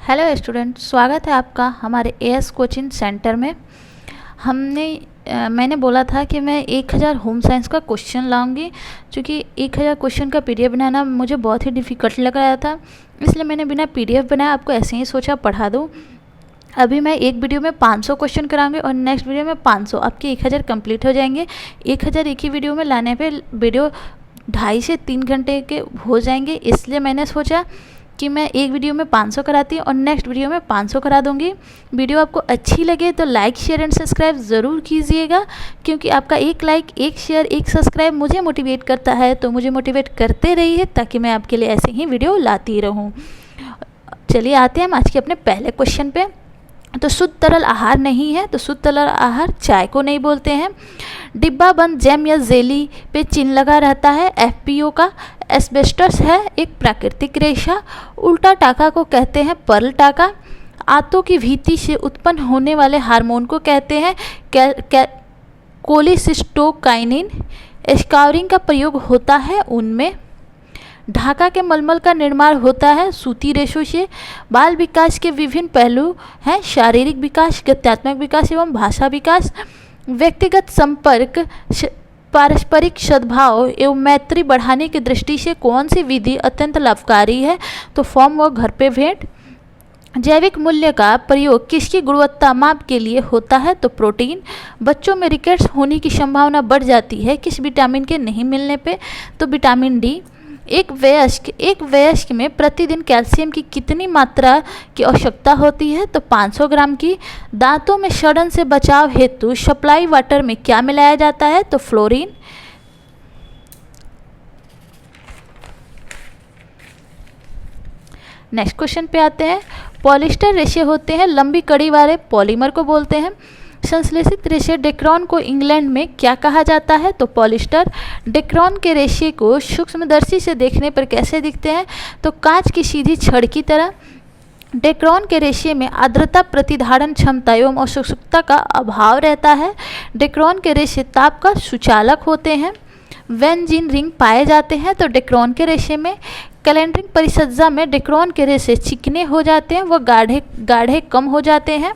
Hello student, स्वागत है आपका हमारे एएस कोचिंग सेंटर में। मैंने बोला था कि मैं 1000 होम साइंस का क्वेश्चन लाऊंगी, क्योंकि 1000 क्वेश्चन का पीडीएफ बनाना मुझे बहुत ही डिफ़िकल्ट लग रहा था, इसलिए मैंने बिना पीडीएफ बनाया आपको ऐसे ही सोचा पढ़ा दूँ। अभी मैं एक वीडियो में 500 क्वेश्चन कराऊंगी और नेक्स्ट वीडियो में 500, आपके 1000 कंप्लीट हो जाएंगे। 1000 एक ही वीडियो में लाने पे वीडियो 2.5 से 3 घंटे के हो जाएंगे, इसलिए मैंने सोचा कि मैं एक वीडियो में 500 कराती हूँ और नेक्स्ट वीडियो में 500 करा दूँगी। वीडियो आपको अच्छी लगे तो लाइक शेयर एंड सब्सक्राइब ज़रूर कीजिएगा, क्योंकि आपका एक लाइक, एक शेयर, एक सब्सक्राइब मुझे मोटिवेट करता है, तो मुझे मोटिवेट करते रहिए ताकि मैं आपके लिए ऐसे ही वीडियो लाती रहूँ। चलिए आते हैं हम आज के अपने पहले क्वेश्चन पे। तो शुद्ध तरल आहार नहीं है, तो शुद्ध तरल आहार चाय को नहीं बोलते हैं। डिब्बा बंद जैम या जेली पे चिन्ह लगा रहता है एफपीओ का। एस्बेस्टस है एक प्राकृतिक रेशा। उल्टा टाका को कहते हैं पर्ल टाका। आंतों की भीति से उत्पन्न होने वाले हार्मोन को कहते हैं कोलिसिस्टोकाइनिन। स्काउरिंग का प्रयोग होता है उनमें। ढाका के मलमल का निर्माण होता है सूती रेशों से। बाल विकास के विभिन्न पहलू हैं शारीरिक विकास, गत्यात्मक विकास एवं भाषा विकास। व्यक्तिगत संपर्क, पारस्परिक सद्भाव एवं मैत्री बढ़ाने की दृष्टि से कौन सी विधि अत्यंत लाभकारी है? तो फॉर्म व घर पे भेंट। जैविक मूल्य का प्रयोग किसकी गुणवत्ता माप के लिए होता है? तो प्रोटीन। बच्चों में रिकेट्स होने की संभावना बढ़ जाती है किस विटामिन के नहीं मिलने पे? तो विटामिन डी। एक वयस्क में प्रतिदिन कैल्शियम की कितनी मात्रा की आवश्यकता होती है? तो 500 ग्राम की। दांतों में सड़न से बचाव हेतु सप्लाई वाटर में क्या मिलाया जाता है? तो फ्लोरीन। नेक्स्ट क्वेश्चन पे आते हैं। पॉलिस्टर रेशे होते हैं लंबी कड़ी वाले पॉलीमर को बोलते हैं। संश्लेषित रेशे डेक्रोन को इंग्लैंड में क्या कहा जाता है? तो पॉलिस्टर। डेक्रोन के रेशे को सूक्ष्मदर्शी से देखने पर कैसे दिखते हैं? तो कांच की सीधी छड़ की तरह। डेक्रोन के रेशे में आर्द्रता, प्रतिधारण क्षमता एवं अशोषकता का अभाव रहता है। डेक्रोन के रेशे ताप का सुचालक होते हैं। वेनजीन रिंग पाए जाते हैं तो डेक्रोन के रेशे में। कैलेंड्रिंग परिसज्जा में डेक्रोन के रेशे चिकने हो जाते हैं, वह गाढ़े कम हो जाते हैं।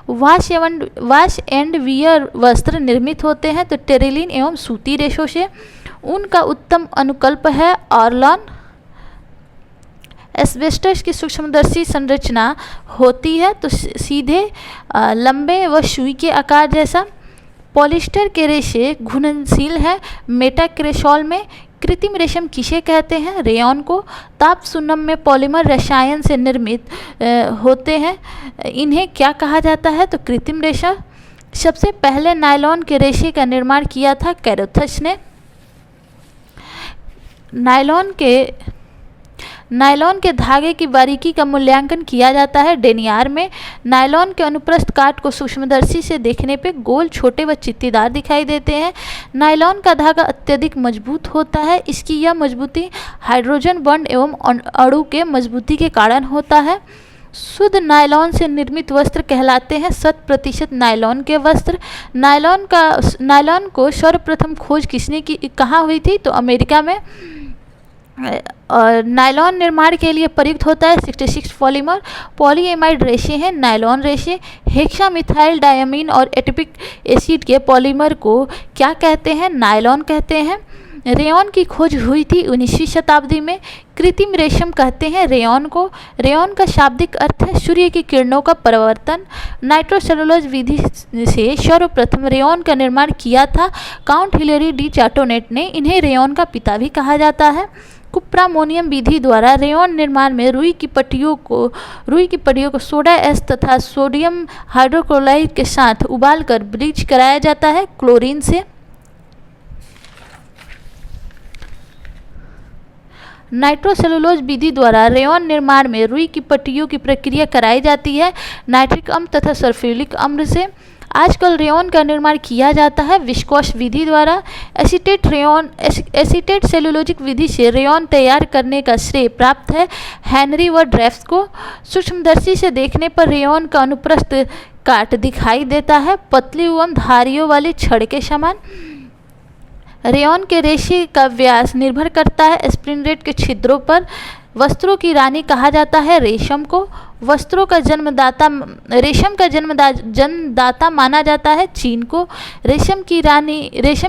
वाश एंड वियर वस्त्र निर्मित होते हैं तो टेरिलिन एवं सूती रेशों से। उनका उत्तम अनुकल्प है ऑर्लॉन। एस्बेस्टस की सूक्ष्मदर्शी संरचना होती है तो सीधे, लंबे व सुई के आकार जैसा। पॉलिस्टर के रेशे घुलनशील है मेटाक्रेसोल में। कृत्रिम रेशम किसे कहते हैं? रेयॉन को। ताप सुन्नम पॉलीमर रसायन से निर्मित होते हैं, इन्हें क्या कहा जाता है? तो कृत्रिम रेशा। सबसे पहले नायलॉन के रेशे का निर्माण किया था कैरोथस ने। नायलॉन के धागे की बारीकी का मूल्यांकन किया जाता है डेनियार में। नायलॉन के अनुप्रस्थ काट को सूक्ष्मदर्शी से देखने पे गोल, छोटे व चित्तीदार दिखाई देते हैं। नायलॉन का धागा अत्यधिक मजबूत होता है। इसकी यह मजबूती हाइड्रोजन बॉन्ड एवं अणु के मजबूती के कारण होता है। शुद्ध नायलॉन से निर्मित वस्त्र कहलाते हैं 100% नायलॉन के वस्त्र। नायलॉन को सर्वप्रथम खोज किसने की कहाँ हुई थी? तो अमेरिका में। और नायलॉन निर्माण के लिए प्रयुक्त होता है 66 पॉलीमर। पॉलीएमाइड रेशे हैं नायलॉन रेशे। हेक्सामिथाइल डायमीन और एटिपिक एसिड के पॉलीमर को क्या कहते हैं? नायलॉन कहते हैं। रेयॉन की खोज हुई थी 19वीं शताब्दी में। कृत्रिम रेशम कहते हैं रेयॉन को। रेयॉन का शाब्दिक अर्थ है सूर्य की किरणों का परावर्तन। नाइट्रोसेलुलोज विधि से सर्वप्रथम रेयॉन का निर्माण किया था काउंट हिलेरी डी चार्टोनेट ने। इन्हें रेयॉन का पिता भी कहा जाता है। कुप्रामोनियम विधि द्वारा रेयॉन निर्माण में रुई की पट्टियों को सोडा एस तथा सोडियम हाइड्रोक्लोराइड के साथ उबालकर ब्लीच कराया जाता है क्लोरीन से। नाइट्रोसेलुलोज विधि द्वारा रेयॉन निर्माण में रुई की पट्टियों की प्रक्रिया कराई जाती है नाइट्रिक अम्ल तथा सल्फ्यूरिक अम्ल से। आजकल रेयॉन का निर्माण किया जाता है विस्कोस विधि द्वारा। एसीटेट सेलुलोजिक विधि से रेयॉन तैयार करने का श्रेय प्राप्त है हेनरी व ड्रेफ्स को। सूक्ष्मदर्शी से देखने पर रेयॉन का अनुप्रस्थ काट दिखाई देता है पतली एवं धारियों वाली छड़ के समान। रेयॉन के रेशे का व्यास निर्भर करता है स्प्रिन रेट के छिद्रों पर। वस्त्रों की रानी कहा जाता है रेशम को। वस्त्रों का जन्मदाता रेशम का जन्मदाता माना जाता है चीन को। रेशम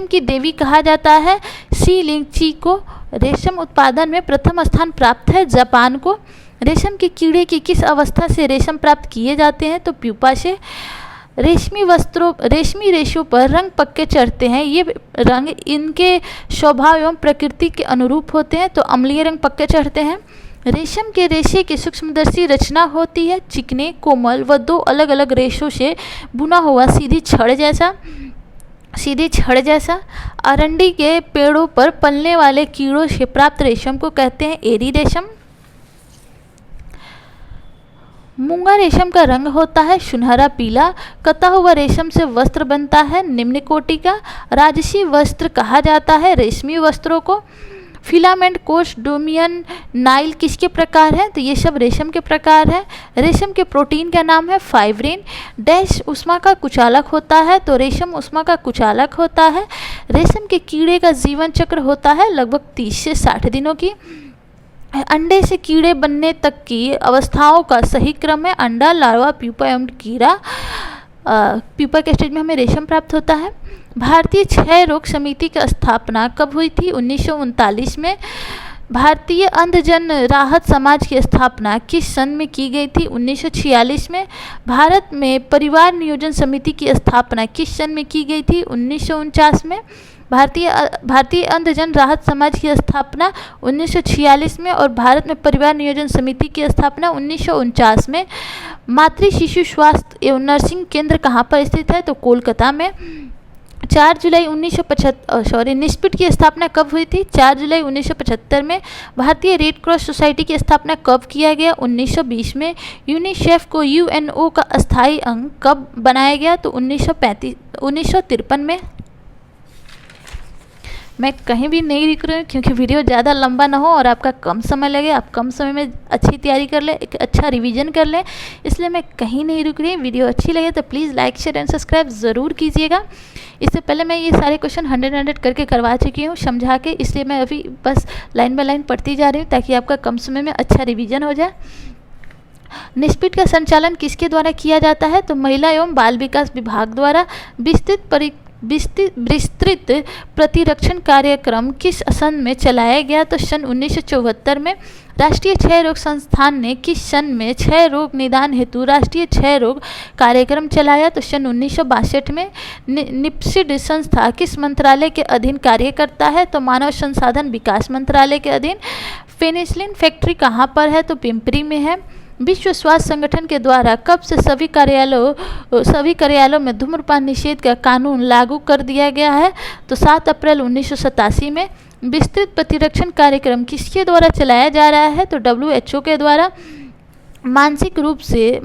की देवी कहा जाता है शी लिंगची को। रेशम उत्पादन में प्रथम स्थान प्राप्त है जापान को। रेशम के कीड़े की किस अवस्था से रेशम प्राप्त किए जाते हैं? तो प्यूपा से। रेशमी रेशों पर रंग पक्के चढ़ते हैं। ये रंग इनके स्वभाव एवं प्रकृति के अनुरूप होते हैं, तो अम्लीय रंग पक्के चढ़ते हैं। रेशम के रेशे की सूक्ष्मदर्शी रचना होती है चिकने, कोमल व दो अलग अलग रेशों से बुना हुआ सीधी छड़ जैसा। अरंडी के पेड़ों पर पलने वाले कीड़ों से प्राप्त रेशम को कहते हैं एरी रेशम। मूंगा रेशम का रंग होता है सुनहरा पीला। कता हुआ रेशम से वस्त्र बनता है निम्न कोटि का। राजसी वस्त्र कहा जाता है रेशमी वस्त्रों को। फिलामेंट कोश, डोमियन, नाइल किसके प्रकार हैं? तो ये सब रेशम के प्रकार हैं। रेशम के प्रोटीन का नाम है फाइब्रिन। डैश उष्मा का कुचालक होता है, तो रेशम उष्मा का कुचालक होता है। रेशम के कीड़े का जीवन चक्र होता है लगभग 30 से 60 दिनों की। अंडे से कीड़े बनने तक की अवस्थाओं का सही क्रम है अंडा, लार्वा, प्यूपा एवं कीड़ा। प्यूपा के स्टेज में हमें रेशम प्राप्त होता है। भारतीय क्षय रोग समिति की स्थापना कब हुई थी? 1939 में। भारतीय अंधजन राहत समाज की स्थापना किस सन में की गई थी? 1946 में। भारत में परिवार नियोजन समिति की स्थापना किस सन में की गई थी? 1949 में। भारतीय अंधजन राहत समाज की स्थापना 1946 में और भारत में परिवार नियोजन समिति की स्थापना 1949 में। मातृ शिशु स्वास्थ्य एवं नर्सिंग केंद्र कहाँ पर स्थित है? तो कोलकाता में। 4 जुलाई 1975 निस्पिट की स्थापना कब हुई थी? 4 जुलाई 1975 में। भारतीय रेड क्रॉस सोसाइटी की स्थापना कब किया गया? 1920 में। यूनिसेफ को यूएनओ का अस्थायी अंग कब बनाया गया? तो 1953 में। मैं कहीं भी नहीं रुक रही हूँ क्योंकि वीडियो ज़्यादा लंबा ना हो और आपका कम समय लगे, आप कम समय में अच्छी तैयारी कर लें, एक अच्छा रिवीजन कर लें, इसलिए मैं कहीं नहीं रुक रही। वीडियो अच्छी लगे तो please like, share and subscribe ज़रूर कीजिएगा। इससे पहले मैं ये सारे क्वेश्चन 100 करके करवा चुकी हूँ समझा के, इसलिए मैं अभी बस लाइन बाय लाइन पढ़ती जा रही हूँ ताकि आपका कम समय में अच्छा रिवीजन हो जाए। निस्पिट का संचालन किसके द्वारा किया जाता है? तो महिला एवं बाल विकास विभाग द्वारा। विस्तृत प्रतिरक्षण कार्यक्रम किस सन में चलाया गया? तो सन 1974 में। राष्ट्रीय क्षय रोग संस्थान ने किस सन में क्षय रोग निदान हेतु राष्ट्रीय क्षय रोग कार्यक्रम चलाया? तो सन 1962 में। निप्सिड संस्था किस मंत्रालय के अधीन कार्य करता है? तो मानव संसाधन विकास मंत्रालय के अधीन। पेनिसिलिन फैक्ट्री कहाँ पर है? तो पिंपरी में है। विश्व स्वास्थ्य संगठन के द्वारा कब से सभी कार्यालयों में धूम्रपान निषेध का कानून लागू कर दिया गया है? तो 7 अप्रैल 1987 में। विस्तृत प्रतिरक्षण कार्यक्रम किसके द्वारा चलाया जा रहा है? तो WHO के द्वारा। मानसिक रूप से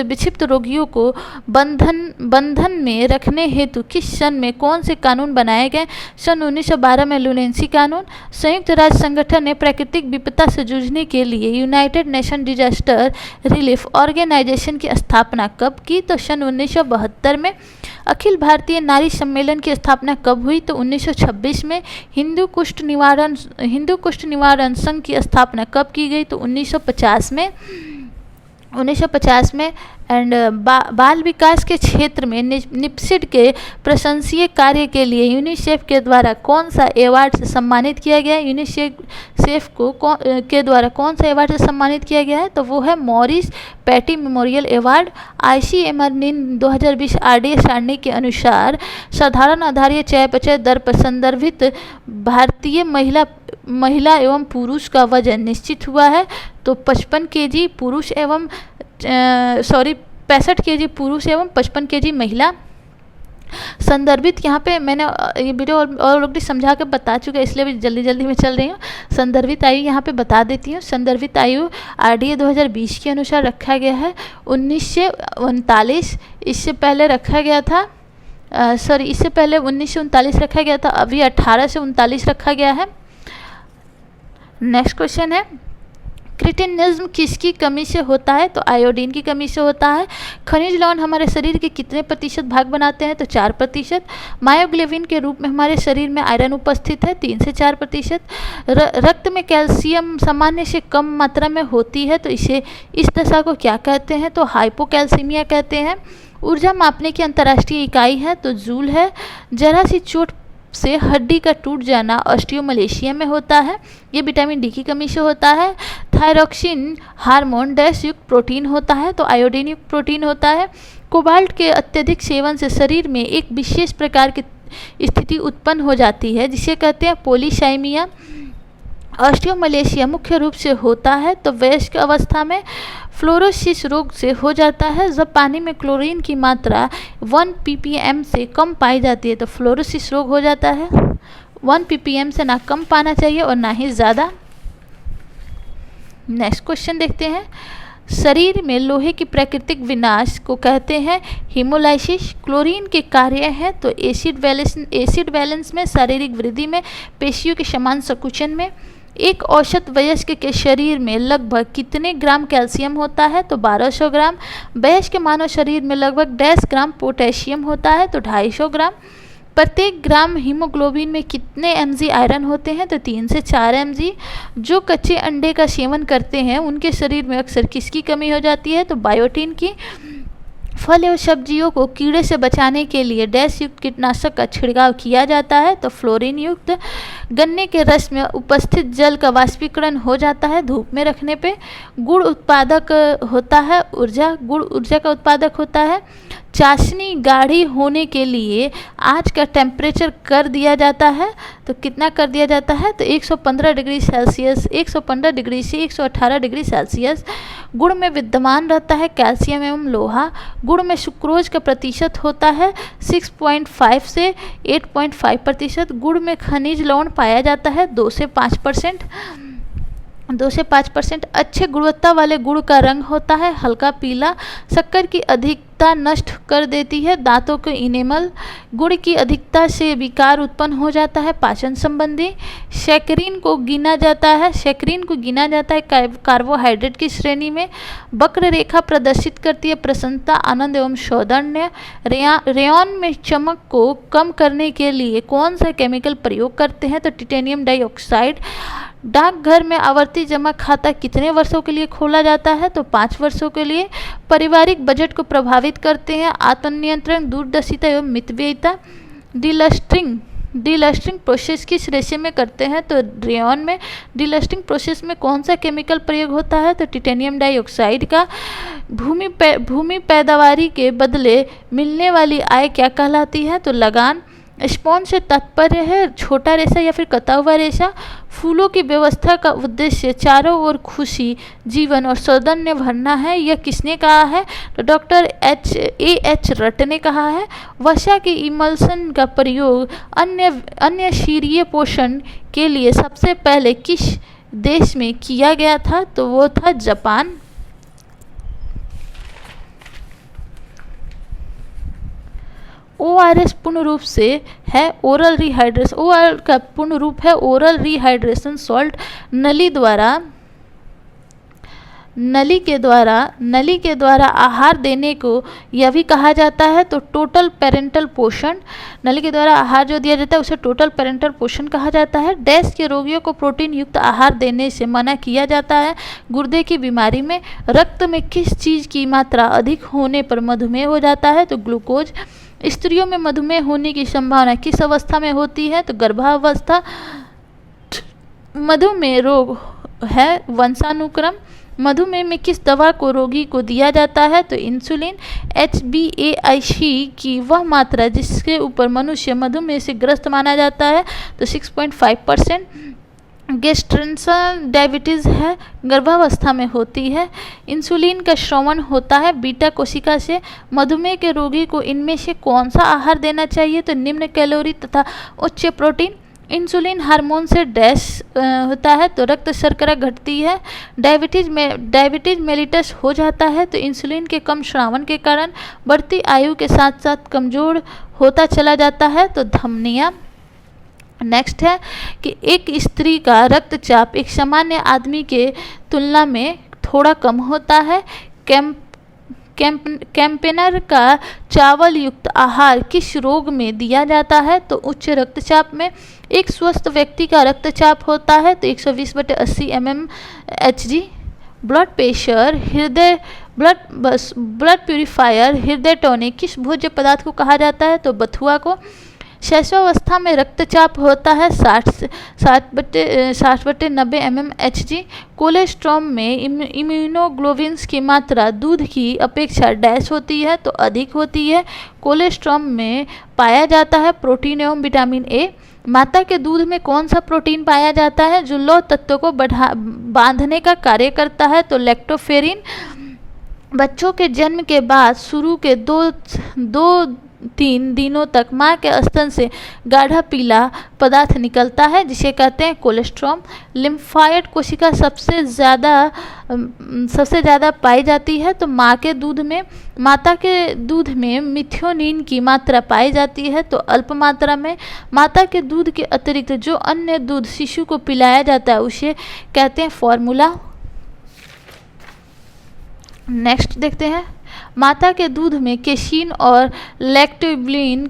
विक्षिप्त रोगियों को बंधन में रखने हेतु किस सन में कौन से कानून बनाए गए? सन 1912 में लुनेंसी कानून। संयुक्त राष्ट्र संगठन ने प्राकृतिक विपदा से जूझने के लिए united nation disaster relief organisation की स्थापना कब की? तो सन 1972 में। अखिल भारतीय नारी सम्मेलन की स्थापना कब हुई? तो 1926 में। हिंदू कुष्ठ निवारण संघ की स्थापना कब की गई? तो 1950 में। एंड बाल विकास के क्षेत्र में निप्सिड के प्रशंसनीय कार्य के लिए यूनिसेफ के द्वारा कौन सा अवार्ड से सम्मानित किया गया है? यूनिसेफ के द्वारा कौन सा अवार्ड से सम्मानित किया गया है? तो वो है Morris Petty memorial award. ICMR ने 2020 RDA सारणी के अनुसार साधारण आधारीय चयापचय दर पर संदर्भित भारतीय महिला एवं पुरुष का वजन निश्चित हुआ है। तो 65 kg पुरुष एवं 65 kg पुरुष एवं 55 kg महिला। संदर्भित यहाँ पे मैंने ये वीडियो ऑलरेडी समझा के बता चुका है, इसलिए भी जल्दी में चल रही हूँ। संदर्भित आयु यहाँ पे बता देती हूँ। संदर्भित आयु RDA 2020 के अनुसार रखा गया है 19 से 39। इससे पहले रखा गया था इससे पहले 19 से 39 रखा गया था, अभी 18 से 39 रखा गया है। नेक्स्ट क्वेश्चन है, क्रिटिनिज्म किसकी कमी से होता है? तो आयोडीन की कमी से होता है। खनिज लवण हमारे शरीर के कितने प्रतिशत भाग बनाते हैं? तो 4%। मायोग्लोबिन के रूप में हमारे शरीर में आयरन उपस्थित है 3 से 4%। रक्त में कैल्शियम सामान्य से कम मात्रा में होती है, तो इस दशा को क्या कहते हैं? तो हाइपोकैल्सीमिया कहते हैं। ऊर्जा मापने की अंतर्राष्ट्रीय इकाई है तो जूल है। जरा सी चोट से हड्डी का टूट जाना ऑस्टियोमलेशिया में होता है, ये विटामिन डी की कमी से होता है। थायरॉक्सिन हार्मोन डैश युक्त प्रोटीन होता है, तो आयोडीन युक्त प्रोटीन होता है। कोबाल्ट के अत्यधिक सेवन से शरीर में एक विशेष प्रकार की स्थिति उत्पन्न हो जाती है जिसे कहते हैं पॉलीसाइमिया। ऑस्टियोमलेशिया मुख्य रूप से होता है तो वयस्क अवस्था में फ्लोरोसिस रोग से हो जाता है, जब पानी में क्लोरीन की मात्रा 1 ppm से कम पाई जाती है तो फ्लोरोसिस रोग हो जाता है। 1 ppm से ना कम पाना चाहिए और ना ही ज़्यादा। नेक्स्ट क्वेश्चन देखते हैं। शरीर में लोहे की प्राकृतिक विनाश को कहते हैं हीमोलाइसिस। क्लोरीन के कार्य हैं तो एसिड बैलेंस में, शारीरिक वृद्धि में, पेशियों के समान संकुचन में। एक औसत वयस्क के शरीर में लगभग कितने ग्राम कैल्शियम होता है? तो 1200 ग्राम। वयस्क मानव शरीर में लगभग 10 ग्राम पोटेशियम होता है तो 250 ग्राम। प्रत्येक ग्राम हीमोग्लोबिन में कितने mg आयरन होते हैं? तो 3 से 4 mg। जो कच्चे अंडे का सेवन करते हैं उनके शरीर में अक्सर किसकी कमी हो जाती है? तो बायोटीन की। फल एवं सब्जियों को कीड़े से बचाने के लिए डैश युक्त कीटनाशक का छिड़काव किया जाता है तो फ्लोरीन युक्त। गन्ने के रस में उपस्थित जल का वाष्पीकरण हो जाता है धूप में रखने पे। गुड़ उत्पादक होता है गुड़ ऊर्जा का उत्पादक होता है। चाशनी गाढ़ी होने के लिए आज का टेम्परेचर कर दिया जाता है तो कितना कर दिया जाता है? तो 115 डिग्री सेल्सियस, 115 डिग्री से 118 डिग्री सेल्सियस। गुड़ में विद्यमान रहता है कैल्शियम एवं लोहा। गुड़ में सुक्रोज का प्रतिशत होता है 6.5 से 8.5%। गुड़ में खनिज लवण पाया जाता है 2 से 5%। 2 से 5%। अच्छे गुणवत्ता वाले गुड़ का रंग होता है हल्का पीला। शक्कर की अधिकता नष्ट कर देती है दांतों के इनेमल। गुड़ की अधिकता से विकार उत्पन्न हो जाता है पाचन संबंधी। सैकरीन को गिना जाता है कार्बोहाइड्रेट की श्रेणी में। वक्र रेखा प्रदर्शित करती है प्रसन्नता, आनंद एवं सौंदर्य। रेयॉन में चमक को कम करने के लिए कौन सा केमिकल प्रयोग करते हैं? तो टिटेनियम डाइऑक्साइड। डाकघर में आवर्ती जमा खाता कितने वर्षों के लिए खोला जाता है? तो 5 वर्षों के लिए। पारिवारिक बजट को प्रभावित करते हैं आत्मनियंत्रण, दूरदर्शिता एवं मितव्ययिता। डिलस्टिंग प्रोसेस किस रेशे में करते हैं? तो रेयॉन में। डिलस्टिंग प्रोसेस में कौन सा केमिकल प्रयोग होता है? तो टिटेनियम डाइऑक्साइड का। भूमि पैदावारी के बदले मिलने वाली आय क्या कहलाती है? तो लगान। स्पॉन से तात्पर्य है छोटा रेशा या फिर कटा हुआ रेशा। फूलों की व्यवस्था का उद्देश्य चारों ओर खुशी, जीवन और सौंदर्य भरना है, यह किसने कहा है? तो डॉक्टर एच रट ने कहा है। वसा के इमल्सन का प्रयोग अन्य शीरीय पोषण के लिए सबसे पहले किस देश में किया गया था? तो वो था जापान। ORS पूर्ण रूप से है ओरल रिहाइड्रेशन। ORL का पूर्ण रूप है ओरल रिहाइड्रेशन सॉल्ट। नली के द्वारा आहार देने को यह भी कहा जाता है तो टोटल पेरेंटल पोषण। नली के द्वारा आहार जो दिया जाता है उसे टोटल पेरेंटल पोषण कहा जाता है। डैश के रोगियों को प्रोटीन युक्त आहार देने से मना किया जाता है गुर्दे की बीमारी में। रक्त में किस चीज़ की मात्रा अधिक होने पर मधुमेह हो जाता है? तो ग्लूकोज। स्त्रियों में मधुमेह होने की संभावना किस अवस्था में होती है? तो गर्भावस्था। मधुमेह रोग है वंशानुक्रम। मधुमेह में किस दवा को रोगी को दिया जाता है? तो इंसुलिन। HbA1c की वह मात्रा जिसके ऊपर मनुष्य मधुमेह से ग्रस्त माना जाता है तो 6.5%। गेस्ट्रेंसल डायबिटीज़ है गर्भावस्था में होती है। इंसुलिन का श्रवण होता है बीटा कोशिका से। मधुमेह के रोगी को इनमें से कौन सा आहार देना चाहिए? तो निम्न कैलोरी तथा उच्च प्रोटीन। इंसुलिन हार्मोन से डैश होता है तो रक्त शर्करा घटती है। डायबिटीज मेलिटस हो जाता है तो इंसुलिन के कम श्रावण के कारण। बढ़ती आयु के साथ साथ कमजोर होता चला जाता है तो धमनियाँ। नेक्स्ट है कि एक स्त्री का रक्तचाप एक सामान्य आदमी के तुलना में थोड़ा कम होता है। कैंपेनर का चावल युक्त आहार किस रोग में दिया जाता है? तो उच्च रक्तचाप में। एक स्वस्थ व्यक्ति का रक्तचाप होता है तो 120/80 mmHg। ब्लड प्रेशर, हृदय ब्लड प्यूरिफायर, हृदय टॉनिक किस भोज्य पदार्थ को कहा जाता है? तो बथुआ को। शैशवावस्था में रक्तचाप होता है 60/90 mmHg। कोलेस्ट्रॉल में इम्यूनोग्लोबिन्स की मात्रा दूध की अपेक्षा डैश होती है तो अधिक होती है। कोलेस्ट्रॉल में पाया जाता है प्रोटीन एवं विटामिन ए। माता के दूध में कौन सा प्रोटीन पाया जाता है जो लौह तत्व को बांधने का कार्य करता है? तो लैक्टोफेरिन। बच्चों के जन्म के बाद शुरू के 2-3 दिनों तक माँ के स्तन से गाढ़ा पीला पदार्थ निकलता है जिसे कहते हैं कोलेस्ट्रॉल। लिम्फाइड कोशिका सबसे ज़्यादा पाई जाती है तो माँ के दूध में। माता के दूध में मिथ्योनिन की मात्रा पाई जाती है तो अल्प मात्रा में। माता के दूध के अतिरिक्त जो अन्य दूध शिशु को पिलाया जाता है उसे कहते हैं फॉर्मूला। नेक्स्ट देखते हैं, माता के दूध में केसीन और लैक्टोबिलिन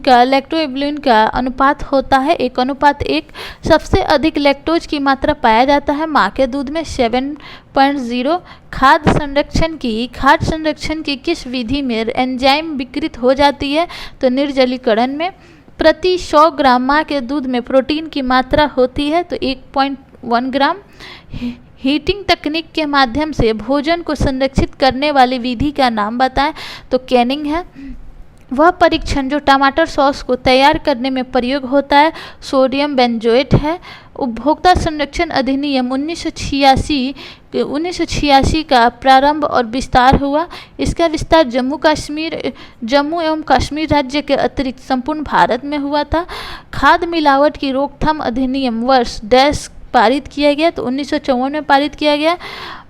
का अनुपात होता है 1:1। सबसे अधिक लैक्टोज की मात्रा पाया जाता है माँ के दूध में 7.0। खाद्य संरक्षण की किस विधि में एंजाइम विकृत हो जाती है? तो निर्जलीकरण में। प्रति 100 ग्राम माँ के दूध में प्रोटीन की मात्रा होती है तो 1.1 ग्राम। हीटिंग तकनीक के माध्यम से भोजन को संरक्षित करने वाली विधि का नाम बताएं? तो कैनिंग है। वह परीक्षण जो टमाटर सॉस को तैयार करने में प्रयोग होता है सोडियम बेंजोएट है। उपभोक्ता संरक्षण अधिनियम 1986 का प्रारंभ और विस्तार हुआ। इसका विस्तार जम्मू एवं कश्मीर राज्य के अतिरिक्त संपूर्ण भारत में हुआ था। खाद्य मिलावट की रोकथाम अधिनियम वर्ष डैश पारित किया गया तो 1954 में पारित किया गया।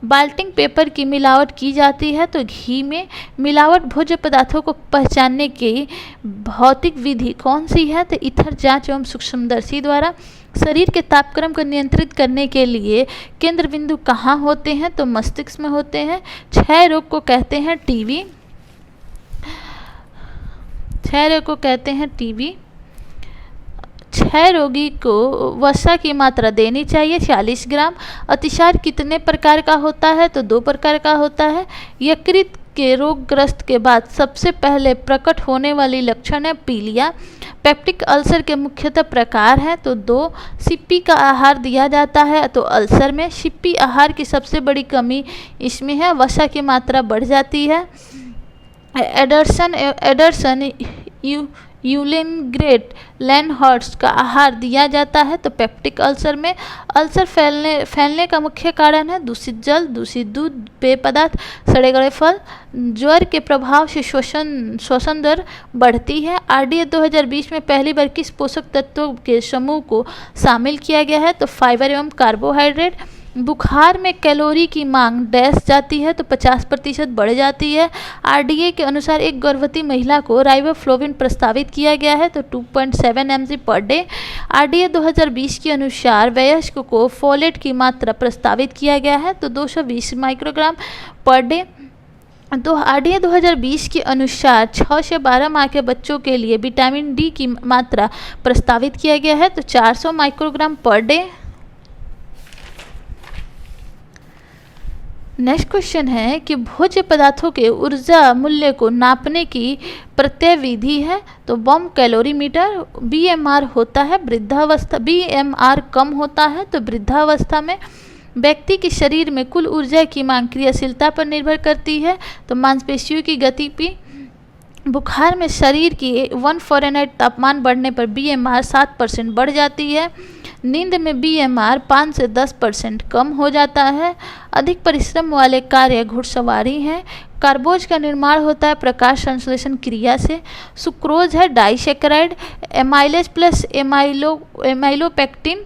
बाल्टिंग पेपर की मिलावट की जाती है तो घी में। मिलावट भोज्य पदार्थों को पहचानने की भौतिक विधि कौन सी है? तो ईथर जांच एवं सूक्ष्मदर्शी द्वारा। शरीर के तापक्रम को नियंत्रित करने के लिए केंद्र बिंदु कहाँ होते हैं? तो मस्तिष्क में होते हैं। क्षय रोग को कहते हैं टीबी। क्षय रोगी को वसा की मात्रा देनी चाहिए 40 ग्राम। अतिसार कितने प्रकार का होता है? तो 2 प्रकार का होता है। यकृत के रोगग्रस्त के बाद सबसे पहले प्रकट होने वाली लक्षण है पीलिया। पेप्टिक अल्सर के मुख्यतः प्रकार हैं तो 2। सिप्पी का आहार दिया जाता है तो अल्सर में। सिप्पी आहार की सबसे बड़ी कमी इसमें है वसा की मात्रा बढ़ जाती है। एडरसन यूलिनग्रेट लैंडहॉर्स्ट का आहार दिया जाता है तो पेप्टिक अल्सर में। अल्सर फैलने का मुख्य कारण है दूषित जल, दूषित दूध, पेय पदार्थ, सड़े गले फल। ज्वर के प्रभाव से श्वसन दर बढ़ती है। आरडीए 2020 में पहली बार किस पोषक तत्वों के समूह को शामिल किया गया है? तो फाइबर एवं कार्बोहाइड्रेट। बुखार में कैलोरी की मांग डैश जाती है तो 50% बढ़ जाती है। आरडीए के अनुसार एक गर्भवती महिला को राइबोफ्लोविन प्रस्तावित किया गया है तो 2.7 mg पर डे। आरडीए 2020 के अनुसार वयस्क को फोलेट की मात्रा प्रस्तावित किया गया है तो 220 माइक्रोग्राम पर डे। तो आरडीए 2020 के अनुसार 6 से 12 माह के बच्चों के लिए विटामिन डी की मात्रा प्रस्तावित किया गया है तो 400 microgram per day. Next question है कि भोज्य पदार्थों के ऊर्जा मूल्य को नापने की प्रत्यय विधि है तो बम कैलोरीमीटर। बीएमआर होता है वृद्धावस्था, बीएमआर कम होता है तो वृद्धावस्था में। व्यक्ति के शरीर में कुल ऊर्जा की मांग क्रियाशीलता पर निर्भर करती है तो मांसपेशियों की गति पे। बुखार में शरीर की 1 फ़ारेनहाइट तापमान बढ़ने पर बीएमआर 7% बढ़ जाती है। नींद में बीएमआर 5 से 10% कम हो जाता है। अधिक परिश्रम वाले कार्य घुड़सवारी हैं। कार्बोज का निर्माण होता है प्रकाश संश्लेषण क्रिया से। सुक्रोज है disaccharide. Amylase plus amylopectin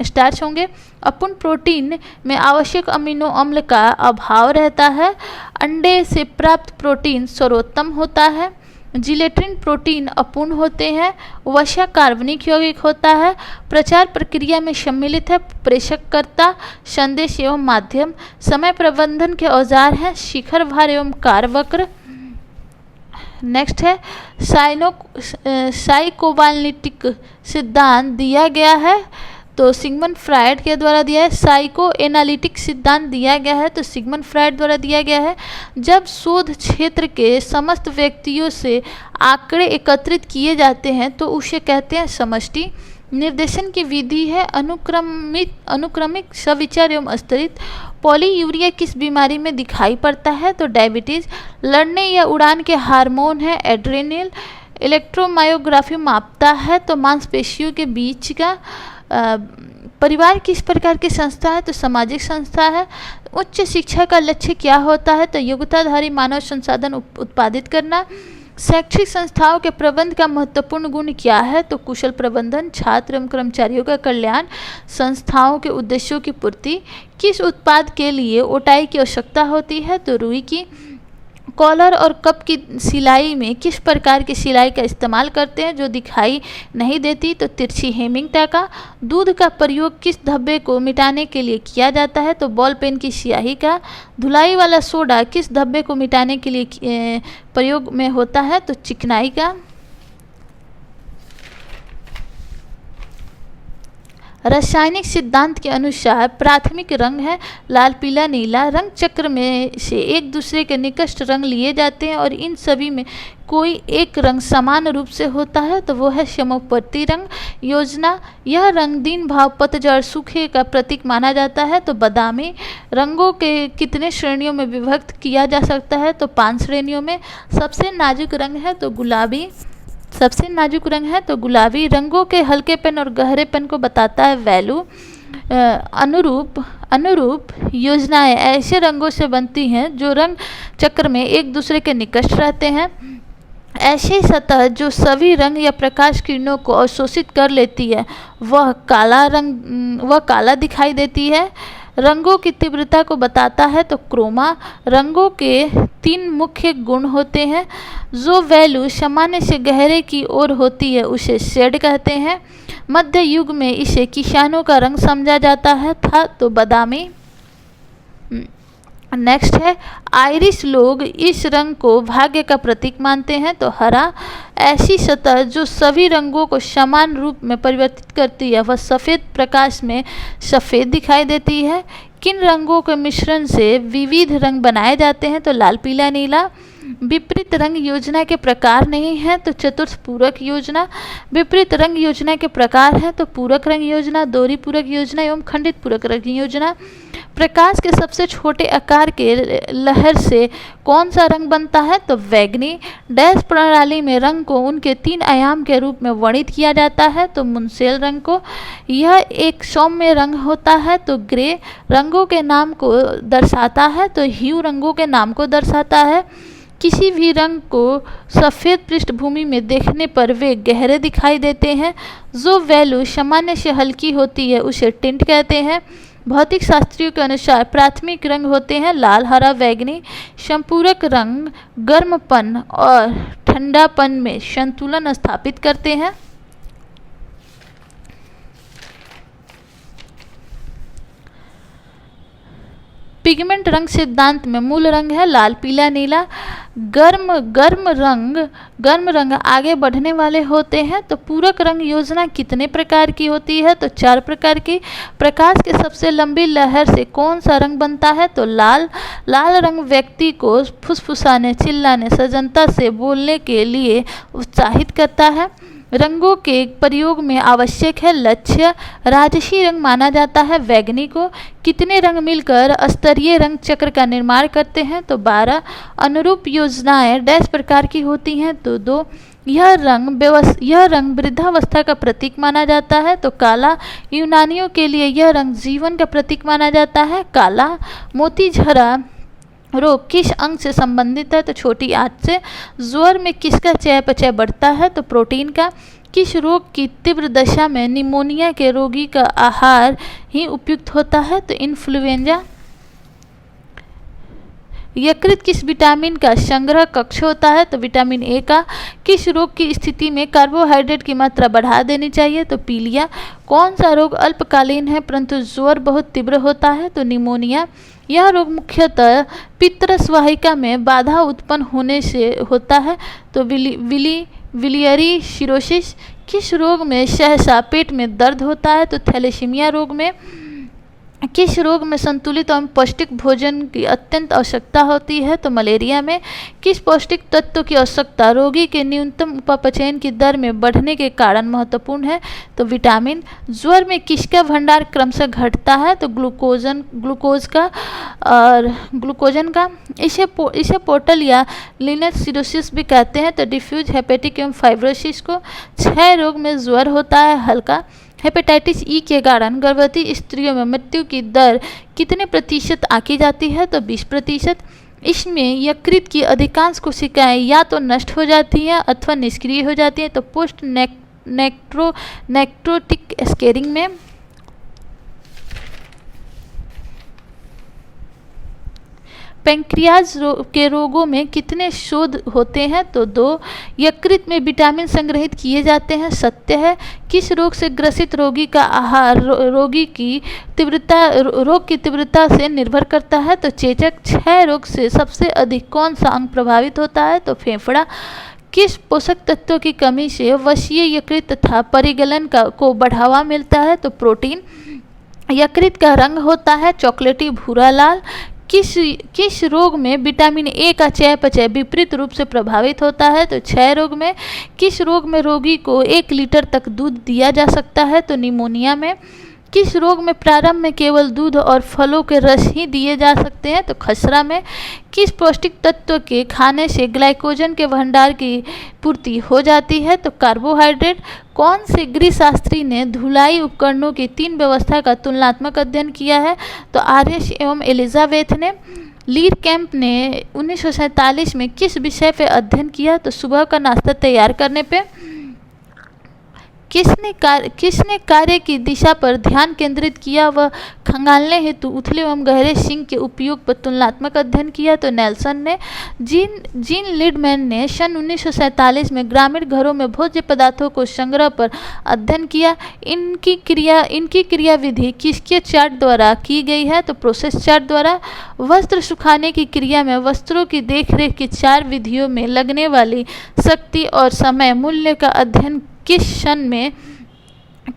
starch होंगे। अपूर्ण प्रोटीन में आवश्यक अमीनो अम्ल का अभाव रहता है। अंडे से प्राप्त प्रोटीन सर्वोत्तम होता है। जिलेटिन प्रोटीन अपूर्ण होते हैं। वसा कार्बनिक यौगिक होता है। प्रचार प्रक्रिया में सम्मिलित है। प्रेषककर्ता, संदेश एवं माध्यम। समय प्रबंधन के औजार हैं शिखर भार एवं कारवक्र। नेक्स्ट है साइकोबाल्निटिक सिद्धांत दिया गया है तो सिगमंड फ्रायड के द्वारा दिया है। साइको एनालिटिक सिद्धांत दिया गया है तो सिगमंड फ्रायड द्वारा दिया गया है। जब शोध क्षेत्र के समस्त व्यक्तियों से आंकड़े एकत्रित किए जाते हैं तो उसे कहते हैं समष्टि। निर्देशन की विधि है अनुक्रमिक सविचार एवं स्तरित। पॉलीयूरिया किस बीमारी में दिखाई पड़ता है तो डायबिटीज। लड़ने या उड़ान के हार्मोन है एड्रेनल। इलेक्ट्रोमायोग्राफी मापता है तो मांसपेशियों के बीच का। परिवार किस प्रकार की संस्था है तो सामाजिक संस्था है। उच्च शिक्षा का लक्ष्य क्या होता है तो योग्यताधारी मानव संसाधन उत्पादित करना। शैक्षिक संस्थाओं के प्रबंध का महत्वपूर्ण गुण क्या है तो कुशल प्रबंधन, छात्र एवं कर्मचारियों का कल्याण, संस्थाओं के उद्देश्यों की पूर्ति। किस उत्पाद के लिए ओटाई की आवश्यकता होती है तो रुई की। कॉलर और कप की सिलाई में किस प्रकार की सिलाई का इस्तेमाल करते हैं जो दिखाई नहीं देती तो तिरछी हेमिंग टाका। दूध का प्रयोग किस धब्बे को मिटाने के लिए किया जाता है तो बॉल पेन की स्याही का। धुलाई वाला सोडा किस धब्बे को मिटाने के लिए प्रयोग में होता है तो चिकनाई का। रासायनिक सिद्धांत के अनुसार प्राथमिक रंग है लाल, पीला, नीला। रंग चक्र में से एक दूसरे के निकट रंग लिए जाते हैं और इन सभी में कोई एक रंग समान रूप से होता है तो वो है समानुपाती रंग योजना। यह रंग दिन भाव पतझड़ सूखे का प्रतीक माना जाता है तो बादामी। रंगों के कितने श्रेणियों में विभक्त किया जा सकता है तो 5 श्रेणियों में। सबसे नाजुक रंग है तो गुलाबी। सबसे नाजुक रंग है तो गुलाबी। रंगों के हल्केपन और गहरेपन को बताता है वैल्यू। अनुरूप योजनाएं ऐसे रंगों से बनती हैं जो रंग चक्र में एक दूसरे के निकट रहते हैं। ऐसी सतह जो सभी रंग या प्रकाश किरणों को अवशोषित कर लेती है वह काला दिखाई देती है। रंगों की तीव्रता को बताता है तो क्रोमा। रंगों के 3 मुख्य गुण होते हैं। जो वैल्यू सामान्य से गहरे की ओर होती है उसे शेड कहते हैं। मध्य युग में इसे किसानों का रंग समझा जाता है था तो बादामी। नेक्स्ट है आयरिश लोग इस रंग को भाग्य का प्रतीक मानते हैं तो हरा। ऐसी सतह जो सभी रंगों को समान रूप में परिवर्तित करती है वह सफ़ेद प्रकाश में सफ़ेद दिखाई देती है। किन रंगों के मिश्रण से विविध रंग बनाए जाते हैं तो लाल, पीला, नीला। विपरीत रंग योजना के प्रकार नहीं है तो चतुर्थ पूरक योजना। विपरीत रंग योजना के प्रकार है तो पूरक रंग योजना, दोहरी पूरक योजना एवं खंडित पूरक रंग योजना। प्रकाश के सबसे छोटे आकार के लहर से कौन सा रंग बनता है तो बैंगनी। डैश प्रणाली में रंग को उनके 3 आयाम के रूप में वर्णित किया जाता है तो मुंसेल रंग को। यह एक सौम्य रंग होता है तो ग्रे। रंगों के नाम को दर्शाता है तो ह्यू रंगों के नाम को दर्शाता है। किसी भी रंग को सफ़ेद पृष्ठभूमि में देखने पर वे गहरे दिखाई देते हैं। जो वैल्यू सामान्य से हल्की होती है उसे टिंट कहते हैं। भौतिक शास्त्रियों के अनुसार प्राथमिक रंग होते हैं लाल, हरा, बैंगनी। संपूरक रंग गर्मपन और ठंडापन में संतुलन स्थापित करते हैं। पिगमेंट रंग सिद्धांत में मूल रंग है लाल, पीला, नीला। गर्म रंग आगे बढ़ने वाले होते हैं तो पूरक रंग योजना कितने प्रकार की होती है तो 4 प्रकार की। प्रकाश के सबसे लंबी लहर से कौन सा रंग बनता है तो लाल। लाल रंग व्यक्ति को फुसफुसाने, चिल्लाने, सजनता से बोलने के लिए उत्साहित करता है। रंगों के प्रयोग में आवश्यक है लक्ष्य। राजसी रंग माना जाता है बैंगनी को। कितने रंग मिलकर स्तरीय रंग चक्र का निर्माण करते हैं तो 12। अनुरूप योजनाएं डैश प्रकार की होती हैं तो 2। यह रंग वृद्धावस्था का प्रतीक माना जाता है तो काला। यूनानियों के लिए यह रंग जीवन का प्रतीक माना जाता है काला। मोती झरा रोग किस अंग से संबंधित है तो छोटी आंत से। ज्वर में किसका चयापचय बढ़ता है तो प्रोटीन का। किस रोग की तीव्र दशा में निमोनिया के रोगी का आहार ही उपयुक्त होता है तो इन्फ्लुएंजा। यकृत किस विटामिन का संग्रह कक्ष होता है? तो विटामिन ए का। किस रोग की स्थिति में कार्बोहाइड्रेट की मात्रा बढ़ा देनी चाहिए? तो पीलिया। कौन सा रोग अल्पकालीन है परंतु ज्वर बहुत तीव्र होता है? तो निमोनिया। यह रोग मुख्यतः पित्तरस वाहिका में बाधा उत्पन्न होने से होता है। तो विलियरी सिरोसिस। किस रोग में सहसा पेट में दर्द होता है? तो थैलेसीमिया रोग में। किस रोग में संतुलित और पौष्टिक भोजन की अत्यंत आवश्यकता होती है? तो मलेरिया में। किस पौष्टिक तत्व की आवश्यकता रोगी के न्यूनतम उपापचयन की दर में बढ़ने के कारण महत्वपूर्ण है? तो विटामिन। ज्वर में किसका भंडार क्रमशः घटता है? तो ग्लूकोज का और ग्लूकोजन का। इसे पोर्टल या लिनस सिरोसिस भी कहते हैं। तो डिफ्यूज हेपेटिक एवं फाइब्रोसिस को। 6 रोग में ज्वर होता है हल्का। हेपेटाइटिस ई के कारण गर्भवती स्त्रियों में मृत्यु की दर कितने प्रतिशत आंकी जाती है? तो 20%। इसमें यकृत की अधिकांश कोशिकाएं या तो नष्ट हो जाती हैं अथवा निष्क्रिय हो जाती हैं। तो पोस्ट नेक्रोटिक स्केरिंग में। पैंक्रियाज के रोगों में कितने शोध होते हैं? तो 2। यकृत में विटामिन संग्रहित किए जाते हैं, सत्य है। किस रोग से ग्रसित रोगी का आहार रोग की तीव्रता से निर्भर करता है? तो चेचक। 6 रोग से सबसे अधिक कौन सा अंग प्रभावित होता है? तो फेफड़ा। किस पोषक तत्वों की कमी से वशीय यकृत तथा परिगलन को बढ़ावा मिलता है? तो प्रोटीन। यकृत का रंग होता है चॉकलेटी भूरा लाल। किस रोग में विटामिन ए का चयापचय विपरीत रूप से प्रभावित होता है? तो 6 रोग में। किस रोग में रोगी को 1 लीटर तक दूध दिया जा सकता है? तो निमोनिया में। किस रोग में प्रारंभ में केवल दूध और फलों के रस ही दिए जा सकते हैं? तो खसरा में। किस पौष्टिक तत्व के खाने से ग्लाइकोजन के भंडार की पूर्ति हो जाती है? तो कार्बोहाइड्रेट। कौन से गृहशास्त्री ने धुलाई उपकरणों की 3 व्यवस्था का तुलनात्मक अध्ययन किया है? तो आर्यस एवं एलिजाबेथ ने। लीड कैंप ने 1947 में किस विषय पे अध्ययन किया? तो सुबह का नाश्ता तैयार करने पे। किसने कार्य की दिशा पर ध्यान केंद्रित किया व खंगालने हेतु उथले एवं गहरे सिंक के उपयोग पर तुलनात्मक अध्ययन किया? तो नेल्सन ने। जीन लीडमैन ने सन 1947 में ग्रामीण घरों में भोज्य पदार्थों को संग्रह पर अध्ययन किया। इनकी क्रियाविधि किसके चार्ट द्वारा की गई है? तो प्रोसेस चार्ट द्वारा। वस्त्र सुखाने की क्रिया में वस्त्रों की देखरेख की 4 विधियों में लगने वाली शक्ति और समय मूल्य का अध्ययन किस सन में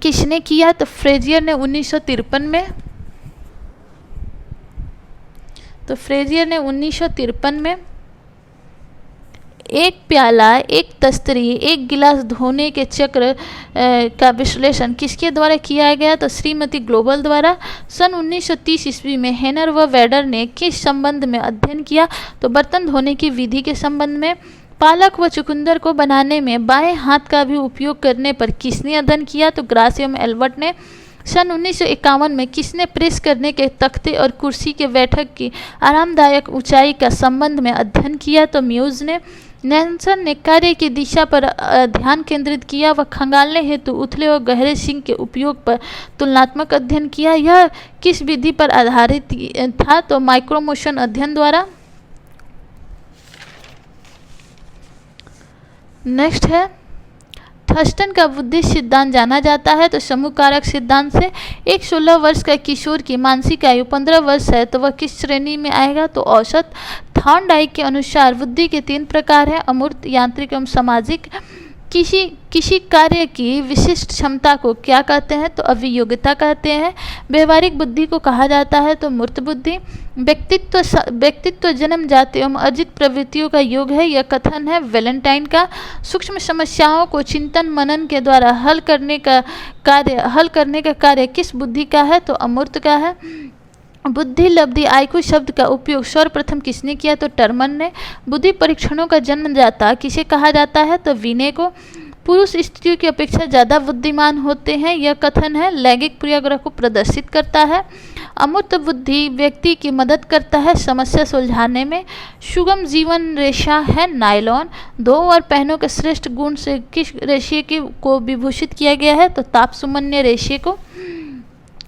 किसने किया? तो फ्रेजियर ने 1953 में। तो फ्रेजियर ने 1953 में। एक प्याला, एक तस्तरी, एक गिलास धोने के चक्र का विश्लेषण किसके द्वारा किया गया? तो श्रीमती ग्लोबल द्वारा। सन 1930 ईस्वी में हेनर व वेडर ने किस संबंध में अध्ययन किया? तो बर्तन धोने की विधि के संबंध में। पालक व चुकंदर को बनाने में बाएं हाथ का भी उपयोग करने पर किसने अध्ययन किया? तो ग्रास एवं एल्बर्ट ने। सन 1951 में किसने प्रेस करने के तख्ते और कुर्सी के बैठक की आरामदायक ऊंचाई का संबंध में अध्ययन किया? तो म्यूज ने। नेल्सन ने कार्य की दिशा पर ध्यान केंद्रित किया व खंगालने हेतु उथले और गहरे सिंक के उपयोग पर तुलनात्मक अध्ययन किया। यह किस विधि पर आधारित था? तो माइक्रोमोशन अध्ययन द्वारा। नेक्स्ट है थर्स्टन का बुद्धिस्ट सिद्धांत जाना जाता है? तो समूह कारक सिद्धांत से। एक 16 वर्ष का किशोर की मानसिक आयु 15 वर्ष है तो वह किस श्रेणी में आएगा? तो औसत। थॉर्नडाइक के अनुसार बुद्धि के 3 प्रकार हैं, अमूर्त, यांत्रिक एवं सामाजिक। किसी कार्य की विशिष्ट क्षमता को क्या कहते हैं? तो अभियोग्यता कहते हैं। व्यवहारिक बुद्धि को कहा जाता है तो मूर्त बुद्धि। व्यक्तित्व जन्मजात एवं अर्जित प्रवृत्तियों का योग है, यह कथन है वैलेंटाइन का। सूक्ष्म समस्याओं को चिंतन मनन के द्वारा हल करने का कार्य किस बुद्धि का है? तो अमूर्त का है। बुद्धि लब्धि आईक्यू शब्द का उपयोग सर्वप्रथम किसने किया? तो टर्मन ने। बुद्धि परीक्षणों का जन्मदाता किसे कहा जाता है? तो विनय को। पुरुष स्त्रियों की अपेक्षा ज़्यादा बुद्धिमान होते हैं, यह कथन है लैंगिक पूर्वाग्रह को प्रदर्शित करता है। अमूर्त बुद्धि व्यक्ति की मदद करता है समस्या सुलझाने में। सुगम जीवन रेशा है नायलॉन। 2 और पहनों के श्रेष्ठ गुण से किस रेशे को विभूषित किया गया है? तो ताप सुमन्य रेशे को।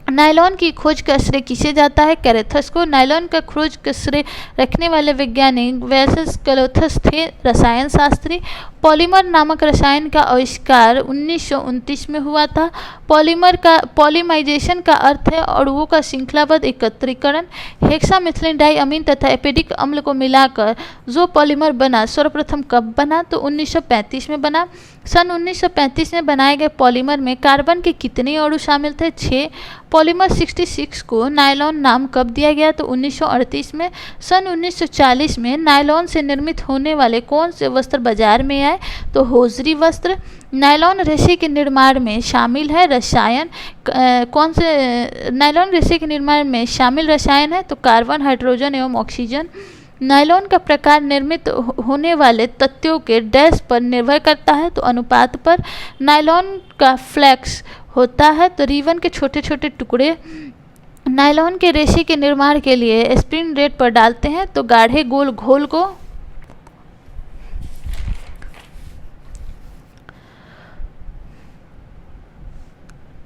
नायलॉन की खोज का श्रेय किसे जाता है? कैरेथस को। नायलॉन का खोज का श्रेय रखने वाले वैज्ञानिक वेसस क्लोथस थे, रसायन शास्त्री। पॉलीमर नामक रसायन का आविष्कार 1929 में हुआ था। पॉलीमराइजेशन का अर्थ है अणुओं का श्रृंखलाबद्ध एकत्रीकरण। हेक्सामेथिलीन डाइअमीन तथा एपेडिक अम्ल को मिलाकर जो पॉलीमर बना सर्वप्रथम कब बना? तो 1935 में बना। सन 1935 में बनाए गए पॉलीमर में कार्बन के कितने अणु शामिल थे? 6। पॉलीमर 66 को नायलॉन नाम कब दिया गया? तो 1938 में। सन 1940 में नायलॉन से निर्मित होने वाले कौन से वस्त्र बाजार में आए? तो होजरी वस्त्र। नायलॉन रेशे के निर्माण में शामिल है रसायन कौन से? नायलॉन रेशे के निर्माण में शामिल रसायन है तो कार्बन, हाइड्रोजन एवं ऑक्सीजन। नायलॉन का प्रकार निर्मित होने वाले तत्वों के डैश पर निर्भर करता है तो अनुपात पर। नायलॉन का फ्लेक्स होता है तो रिबन के छोटे छोटे टुकड़े। नायलॉन के रेशे के निर्माण के लिए स्पिन रेट पर डालते हैं तो गाढ़े गोल घोल को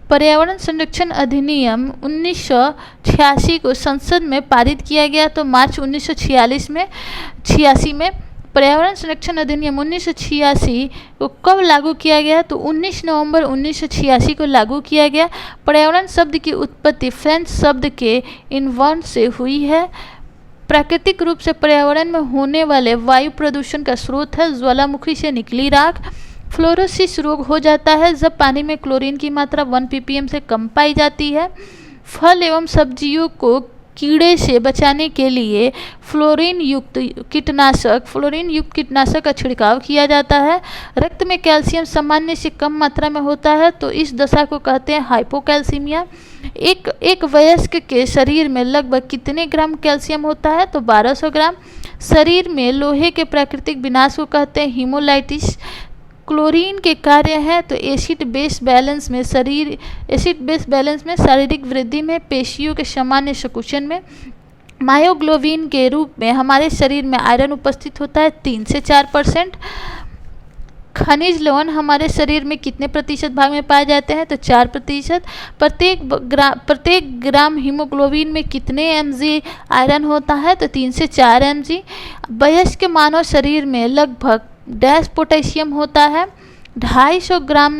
पर्यावरण संरक्षण अधिनियम 1986 को संसद में पारित किया गया तो मार्च 1986 में पर्यावरण संरक्षण अधिनियम 1986 को कब लागू किया गया? तो 19 नवंबर 1986 को लागू किया गया। पर्यावरण शब्द की उत्पत्ति फ्रेंच शब्द के इन्वर्न से हुई है। प्राकृतिक रूप से पर्यावरण में होने वाले वायु प्रदूषण का स्रोत है ज्वालामुखी से निकली राख। फ्लोरोसिस रोग हो जाता है जब पानी में क्लोरीन की मात्रा 1 ppm से कम पाई जाती है। फल एवं सब्जियों को कीड़े से बचाने के लिए फ्लोरीन युक्त कीटनाशक का छिड़काव किया जाता है। रक्त में कैल्शियम सामान्य से कम मात्रा में होता है तो इस दशा को कहते हैं हाइपोकैल्सीमिया। एक वयस्क के शरीर में लगभग कितने ग्राम कैल्शियम होता है? तो 1200 ग्राम। शरीर में लोहे के प्राकृतिक विनाश को कहते हैं हीमोलाइटिस। क्लोरीन के कार्य हैं तो एसिड बेस बैलेंस में शारीरिक वृद्धि में, पेशियों के सामान्य संकुचन में। मायोग्लोबिन के रूप में हमारे शरीर में आयरन उपस्थित होता है 3 से 4%। खनिज लवण हमारे शरीर में कितने प्रतिशत भाग में पाए जाते हैं? तो 4%। प्रत्येक ग्राम हीमोग्लोबिन में कितने mg आयरन होता है? तो 3 से 4 mg। वयस्क मानव शरीर में लगभग डैश पोटेशियम होता है 250 ग्राम।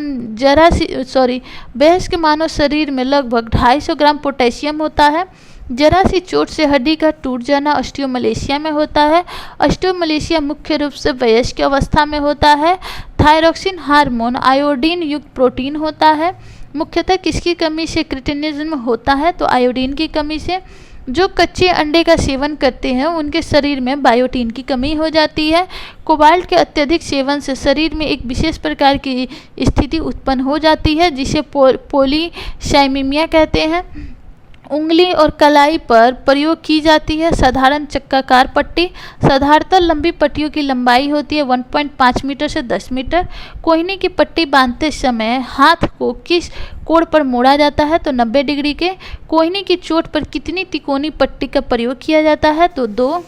वयस्क मानव शरीर में लगभग 250 ग्राम पोटेशियम होता है। जरा सी चोट से हड्डी का टूट जाना ऑस्टियोमलेशिया में होता है। ऑस्टियोमलेशिया मुख्य रूप से वयस्क अवस्था में होता है। थायरॉक्सिन हार्मोन आयोडीन युक्त प्रोटीन होता है। मुख्यतः किसकी कमी से क्रिटिनिज्म होता है? तो आयोडीन की कमी से। जो कच्चे अंडे का सेवन करते हैं उनके शरीर में बायोटीन की कमी हो जाती है। कोबाल्ट के अत्यधिक सेवन से शरीर में एक विशेष प्रकार की स्थिति उत्पन्न हो जाती है जिसे पॉलीसाइमिया कहते हैं। उंगली और कलाई पर प्रयोग की जाती है साधारण चक्राकार पट्टी। साधारणतः लंबी पट्टियों की लंबाई होती है 1.5 मीटर से 10 मीटर। कोहिनी की पट्टी बांधते समय हाथ को किस कोण पर मोड़ा जाता है? तो 90 डिग्री के। कोहिनी की चोट पर कितनी तिकोनी पट्टी का प्रयोग किया जाता है? तो 2।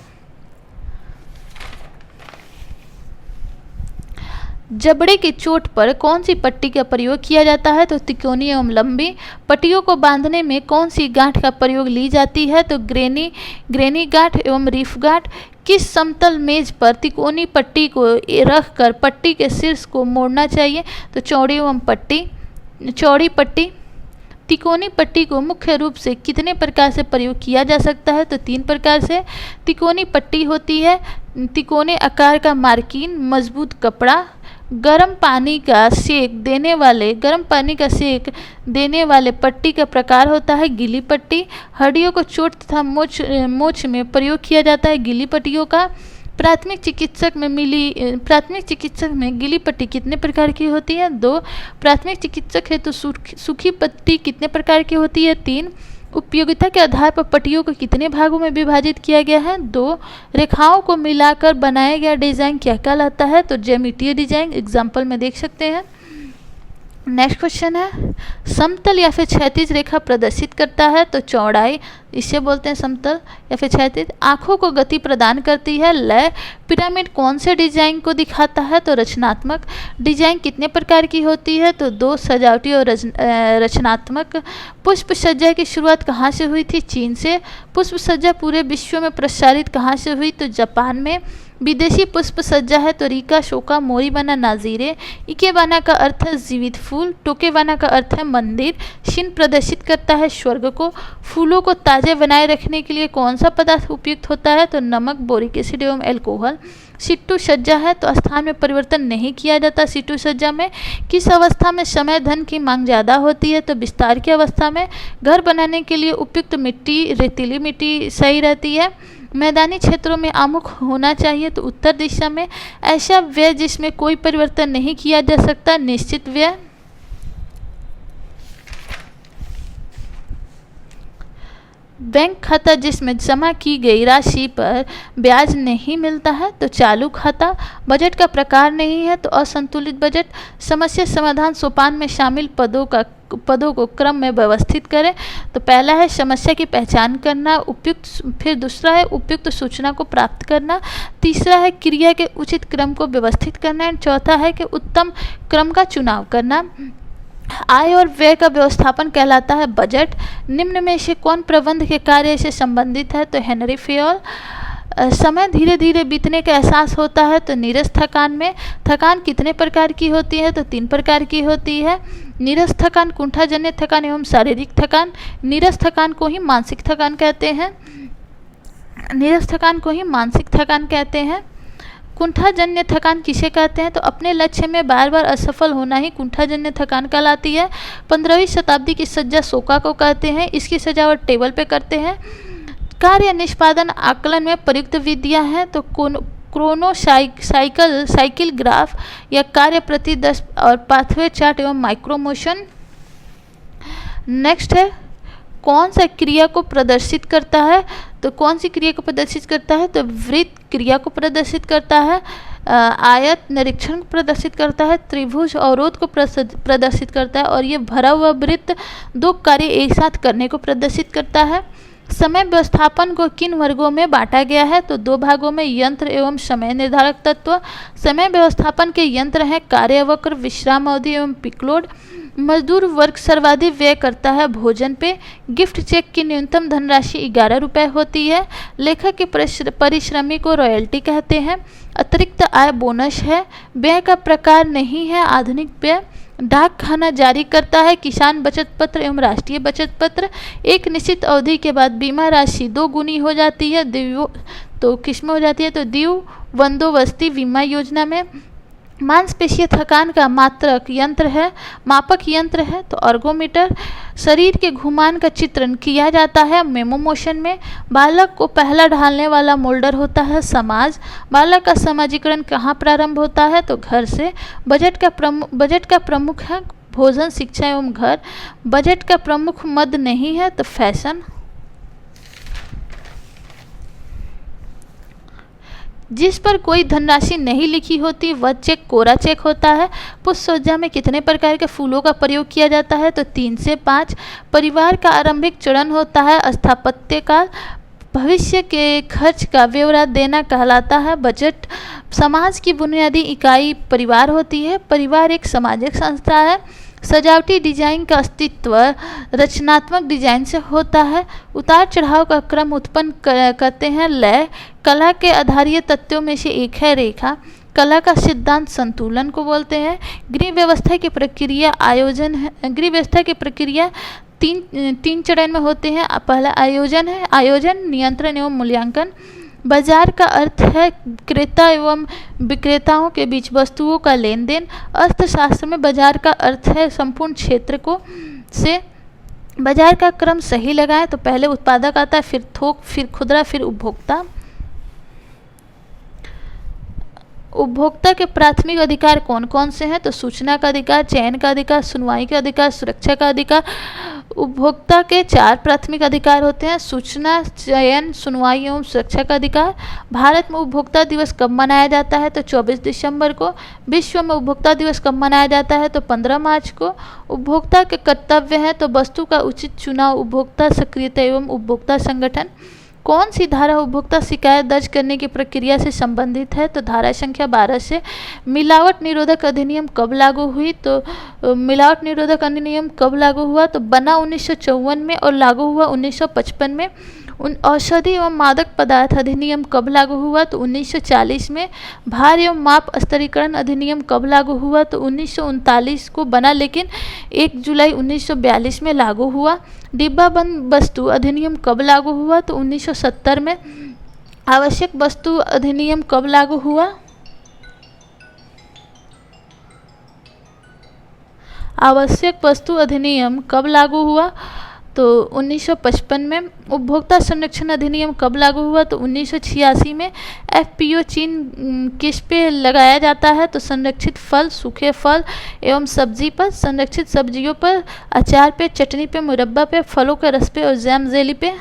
जबड़े की चोट पर कौन सी पट्टी का प्रयोग किया जाता है? तो तिकोनी एवं लंबी। पट्टियों को बांधने में कौन सी गांठ का प्रयोग ली जाती है? तो ग्रेनी गांठ एवं रीफ गांठ। किस समतल मेज पर तिकोनी पट्टी को रखकर पट्टी के शीर्ष को मोड़ना चाहिए? तो चौड़ी पट्टी। तिकोनी पट्टी को मुख्य रूप से कितने प्रकार से प्रयोग किया जा सकता है? तो 3 प्रकार से। तिकोनी पट्टी होती है तिकोने आकार का मार्किन, मजबूत कपड़ा। गर्म पानी का सेक देने वाले पट्टी का प्रकार होता है गीली पट्टी। हड्डियों को चोट तथा मोच में प्रयोग किया जाता है गीली पट्टियों का। प्राथमिक चिकित्सक में गीली पट्टी कितने प्रकार की होती है? 2। प्राथमिक चिकित्सक है तो सूखी पट्टी कितने प्रकार की होती है? 3। उपयोगिता के आधार पर पट्टियों को कितने भागों में विभाजित किया गया है? 2। रेखाओं को मिलाकर बनाया गया डिजाइन क्या कहलाता है? तो ज्यामितीय डिजाइन। एग्जाम्पल में देख सकते हैं। नेक्स्ट क्वेश्चन है समतल या फिर क्षैतिज रेखा प्रदर्शित करता है तो चौड़ाई। इसे बोलते हैं समतल या फिर क्षैतिज। आँखों को गति प्रदान करती है। लय, पिरामिड कौन से डिजाइन को दिखाता है? तो रचनात्मक। डिजाइन कितने प्रकार की होती है? तो 2, सजावटी और रचनात्मक। पुष्प सज्जा की शुरुआत कहाँ से हुई थी? चीन से। पुष्प सज्जा पूरे विश्व में प्रसारित कहाँ से हुई? तो जापान में। विदेशी पुष्प सज्जा है तो रिका, शोका, मोरीबाना, नाजीरे। इकेबाना का अर्थ है जीवित फूल। टोकेबाना का अर्थ है मंदिर। शिन प्रदर्शित करता है स्वर्ग को। फूलों को ताज़े बनाए रखने के लिए कौन सा पदार्थ उपयुक्त होता है? तो नमक, बोरिक एसिड एवं एल्कोहल। सिट्टू सज्जा है तो स्थान में परिवर्तन नहीं किया जाता। सिट्टू सज्जा में किस अवस्था में समय धन की मांग ज़्यादा होती है? तो विस्तार की अवस्था में। घर बनाने के लिए उपयुक्त मिट्टी, रेतीली मिट्टी सही रहती है। मैदानी क्षेत्रों में आमुख होना चाहिए तो उत्तर दिशा में। ऐसा व्यय जिसमें कोई परिवर्तन नहीं किया जा सकता, निश्चित व्यय। बैंक खाता जिसमें जमा की गई राशि पर ब्याज नहीं मिलता है तो चालू खाता। बजट का प्रकार नहीं है तो असंतुलित बजट। समस्या समाधान सोपान में शामिल पदों को क्रम में व्यवस्थित करें। तो पहला है समस्या की पहचान करना, उपयुक्त, फिर दूसरा है उपयुक्त सूचना को प्राप्त करना, तीसरा है क्रिया के उचित क्रम को व्यवस्थित करना, एंड चौथा है कि उत्तम क्रम का चुनाव करना। आय और व्यय का व्यवस्थापन कहलाता है बजट। निम्न में से कौन प्रबंध के कार्य से संबंधित है? तो हेनरी फेयोल। समय धीरे धीरे बीतने का एहसास होता है तो नीरस थकान में। थकान कितने प्रकार की होती है? तो 3 प्रकार की होती है। नीरस थकान, कुंठाजन्य थकान एवं शारीरिक थकान। नीरस थकान को ही मानसिक थकान कहते हैं। नीरस थकान को ही मानसिक थकान कहते हैं। कुंठाजन्य थकान किसे कहते हैं? तो अपने लक्ष्य में बार बार असफल होना ही कुंठाजन्य थकान कहलाती है। 15वीं शताब्दी की सज्जा शोका को कहते हैं। इसकी सजावट टेबल पे करते हैं। कार्य निष्पादन आकलन में प्रयुक्त विधियां हैं तो क्रोनो साइकिल ग्राफ या कार्य प्रति 10 और पाथवे चार्ट एवं माइक्रोमोशन। नेक्स्ट है कौन सा क्रिया को प्रदर्शित करता है? तो कौन सी क्रिया को प्रदर्शित करता है? तो वृत्त क्रिया को प्रदर्शित करता है। आयत निरीक्षण को प्रदर्शित करता है। त्रिभुज अवरोध को प्रदर्शित करता है। और ये भरा हुआ वृत्त 2 कार्य एक साथ करने को प्रदर्शित करता है। समय व्यवस्थापन को किन वर्गों में बांटा गया है? तो 2 भागों में, यंत्र एवं समय निर्धारक तत्व। समय व्यवस्थापन के यंत्र हैं कार्यवक्र, विश्राम अवधि एवं पिकलोड। मजदूर वर्ग सर्वाधिक व्यय करता है भोजन पे। गिफ्ट चेक की न्यूनतम धनराशि 11 रुपये होती है। लेखक के परिश्रमी को रॉयल्टी कहते हैं। अतिरिक्त आय बोनस है। व्यय का प्रकार नहीं है आधुनिक व्यय। डाक खाना जारी करता है किसान बचत पत्र एवं राष्ट्रीय बचत पत्र। एक निश्चित अवधि के बाद बीमा राशि 2 गुनी हो जाती है। तो किसमें हो जाती है? तो दीव बंदोबस्ती बीमा योजना में। मांसपेशीय थकान का मात्रक यंत्र है, मापक यंत्र है तो अर्गोमीटर। शरीर के घुमान का चित्रण किया जाता है मेमो मोशन में। बालक को पहला ढालने वाला मोल्डर होता है समाज। बालक का समाजीकरण कहाँ प्रारंभ होता है? तो घर से। बजट का प्रमुख है भोजन, शिक्षा एवं घर। बजट का प्रमुख मद नहीं है तो फैशन। जिस पर कोई धनराशि नहीं लिखी होती वह चेक कोरा चेक होता है। पुष्प सज्जा में कितने प्रकार के फूलों का प्रयोग किया जाता है? तो 3 से 5। परिवार का आरंभिक चरण होता है स्थापत्य काल। भविष्य के खर्च का ब्यौरा देना कहलाता है बजट। समाज की बुनियादी इकाई परिवार होती है। परिवार एक सामाजिक संस्था है। सजावटी डिजाइन का अस्तित्व रचनात्मक डिजाइन से होता है। उतार चढ़ाव का क्रम उत्पन्न करते हैं लय। कला के आधारीय तत्वों में से एक है रेखा। कला का सिद्धांत संतुलन को बोलते हैं। गृह व्यवस्था की प्रक्रिया आयोजन है। गृह व्यवस्था की प्रक्रिया तीन चरण में होते हैं। पहला आयोजन है। आयोजन, नियंत्रण एवं मूल्यांकन। बाजार का अर्थ है क्रेता एवं विक्रेताओं के बीच वस्तुओं का लेन देन। अर्थशास्त्र में बाजार का अर्थ है संपूर्ण क्षेत्र को से। बाजार का क्रम सही लगाएं तो पहले उत्पादक आता है, फिर थोक, फिर खुदरा, फिर उपभोक्ता। उपभोक्ता के प्राथमिक अधिकार कौन कौन से हैं? तो सूचना का अधिकार, चयन का अधिकार, सुनवाई का अधिकार, सुरक्षा का अधिकार। उपभोक्ता के 4 प्राथमिक अधिकार होते हैं: सूचना, चयन, सुनवाई एवं सुरक्षा का अधिकार। भारत में उपभोक्ता दिवस कब मनाया जाता है? तो 24 दिसंबर को। विश्व में उपभोक्ता दिवस कब मनाया जाता है? तो 15 मार्च को। उपभोक्ता के कर्तव्य हैं तो वस्तु का उचित चुनाव, उपभोक्ता सक्रियता एवं उपभोक्ता संगठन। कौन सी धारा उपभोक्ता शिकायत दर्ज करने की प्रक्रिया से संबंधित है? तो धारा संख्या 12 से। मिलावट निरोधक अधिनियम कब लागू हुई? तो मिलावट निरोधक अधिनियम कब लागू हुआ? तो बना 1954 में और लागू हुआ 1955 में। औषधि एवं मादक पदार्थ अधिनियम कब लागू हुआ? तो 1940 में। भार एवं माप स्तरीकरण अधिनियम कब लागू हुआ? तो 1939 को बना, लेकिन 1 जुलाई 1942 में लागू हुआ। डिब्बाबंद वस्तु अधिनियम कब लागू हुआ? तो 1970 में। आवश्यक वस्तु अधिनियम कब लागू हुआ? आवश्यक वस्तु अधिनियम कब लागू हुआ? तो 1955 में। उपभोक्ता संरक्षण अधिनियम कब लागू हुआ? तो 1986 में। एफपीओ चिन्ह किस पे लगाया जाता है? तो संरक्षित फल, सूखे फल एवं सब्जी पर, संरक्षित सब्जियों पर, अचार पे, चटनी पे, मुरब्बा पे, फलों के रस पे और जैम जेली पे।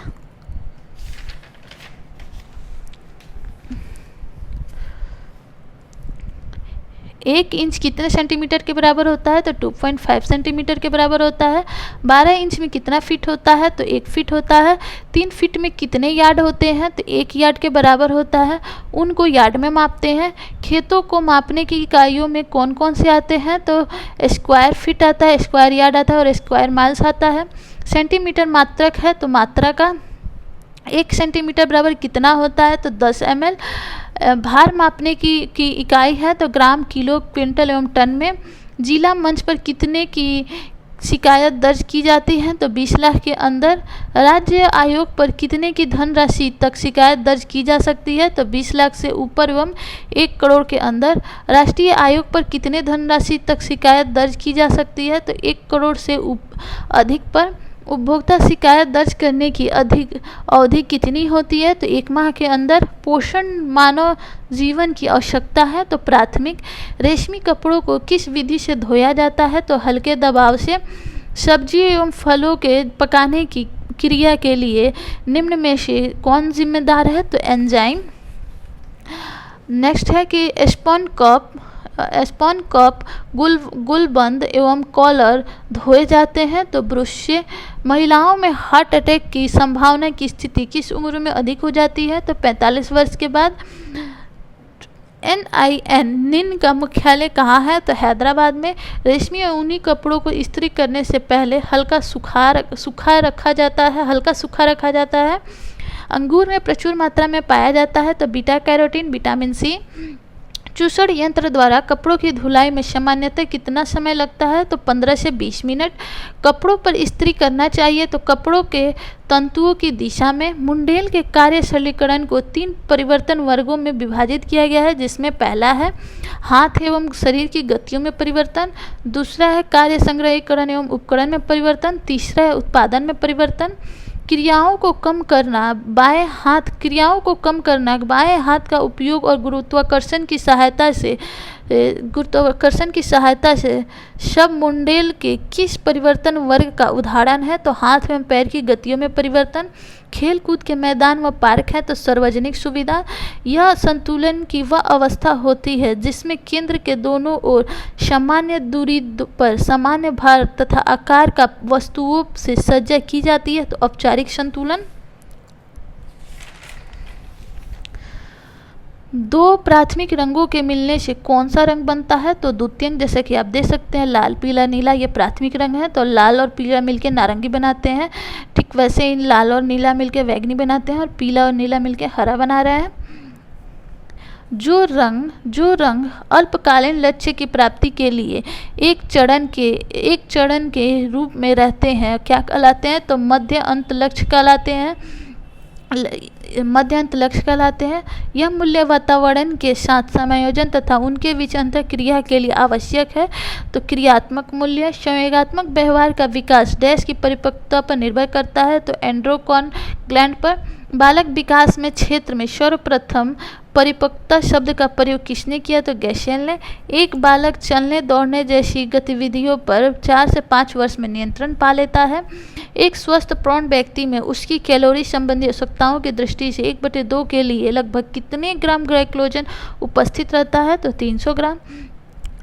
1 इंच कितने सेंटीमीटर के बराबर होता है? तो 2.5 सेंटीमीटर के बराबर होता है। 12 इंच में कितना फीट होता है? तो 1 फीट होता है। 3 फीट में कितने यार्ड होते हैं? तो 1 यार्ड के बराबर होता है। उनको यार्ड में मापते हैं। खेतों को मापने की इकाइयों में कौन कौन से आते हैं? तो स्क्वायर फीट आता है, स्क्वायर यार्ड आता है और स्क्वायर माइल्स आता है। सेंटीमीटर मात्रक है तो मात्रा का 1 सेंटीमीटर बराबर कितना होता है? तो 10 ml। भार मापने की इकाई है तो ग्राम, किलो, क्विंटल एवं टन में। जिला मंच पर कितने की शिकायत दर्ज की जाती है? तो 20 लाख के अंदर। राज्य आयोग पर कितने की धनराशि तक शिकायत दर्ज की जा सकती है? तो 20 लाख से ऊपर एवं 1 करोड़ के अंदर। राष्ट्रीय आयोग पर कितने धनराशि तक शिकायत दर्ज की जा सकती है? तो 1 करोड़ से अधिक पर। उपभोक्ता शिकायत दर्ज करने की अधिक अवधि कितनी होती है? तो 1 माह के अंदर। पोषण मानव जीवन की आवश्यकता है तो प्राथमिक। रेशमी कपड़ों को किस विधि से धोया जाता है? तो हल्के दबाव से। सब्जियों एवं फलों के पकाने की क्रिया के लिए निम्न में से कौन जिम्मेदार है? तो एंजाइम। नेक्स्ट है कि स्पॉन कप, गुलबंद एवं कॉलर धोए जाते हैं तो ब्रश से। महिलाओं में हार्ट अटैक की संभावना की स्थिति किस उम्र में अधिक हो जाती है? तो 45 वर्ष के बाद। निन का मुख्यालय कहाँ है? तो हैदराबाद में। रेशमी और ऊनी कपड़ों को इस्त्री करने से पहले हल्का सूखा रखा जाता है। अंगूर में प्रचुर मात्रा में पाया जाता है तो बीटा कैरोटीन, विटामिन सी। चूसड़ यंत्र द्वारा कपड़ों की धुलाई में सामान्यतः कितना समय लगता है? तो 15 से 20 मिनट। कपड़ों पर इस्त्री करना चाहिए तो कपड़ों के तंतुओं की दिशा में। मुंडेल के कार्य सरलीकरण को 3 परिवर्तन वर्गों में विभाजित किया गया है, जिसमें पहला है हाथ एवं शरीर की गतियों में परिवर्तन, दूसरा है कार्य संग्रहीकरण एवं उपकरण में परिवर्तन, तीसरा है उत्पादन में परिवर्तन। क्रियाओं को कम करना, बाएं हाथ का उपयोग और गुरुत्वाकर्षण की सहायता से शव मुंडेल के किस परिवर्तन वर्ग का उदाहरण है? तो हाथ एवं पैर की गतियों में परिवर्तन। खेल कूद के मैदान व पार्क है तो सार्वजनिक सुविधा। यह संतुलन की वह अवस्था होती है जिसमें केंद्र के दोनों ओर सामान्य दूरी पर समान भार तथा आकार का वस्तुओं से सज्जा की जाती है तो औपचारिक संतुलन। 2 प्राथमिक रंगों के मिलने से कौन सा रंग बनता है? तो द्वितीयक, जैसे कि आप देख सकते हैं लाल, पीला, नीला, ये प्राथमिक रंग है। तो लाल और पीला मिलके नारंगी बनाते हैं। ठीक वैसे ही लाल और नीला मिलके बैंगनी बनाते हैं और पीला और नीला मिलके हरा बना रहे हैं। जो रंग अल्पकालीन लक्ष्य की प्राप्ति के लिए एक चरण के रूप में रहते हैं, क्या कहलाते हैं? तो मध्य अंत लक्ष्य कहलाते हैं। यह मूल्य वातावरण के साथ समायोजन तथा उनके बीच अंतःक्रिया के लिए आवश्यक है। तो क्रियात्मक मूल्य। संवेगात्मक व्यवहार का विकास डैश की परिपक्वता पर निर्भर करता है तो एंड्रोकॉन ग्लैंड पर। बालक विकास में क्षेत्र में सर्वप्रथम परिपक्वता शब्द का प्रयोग किसने किया? तो गैसियन ने। एक बालक चलने दौड़ने जैसी गतिविधियों पर 4 से 5 वर्ष में नियंत्रण पा लेता है। एक स्वस्थ प्रौढ़ व्यक्ति में उसकी कैलोरी संबंधी आवश्यकताओं की दृष्टि से 1/2 के लिए लगभग कितने ग्राम ग्लाइकोजन उपस्थित रहता है? तो 300 ग्राम।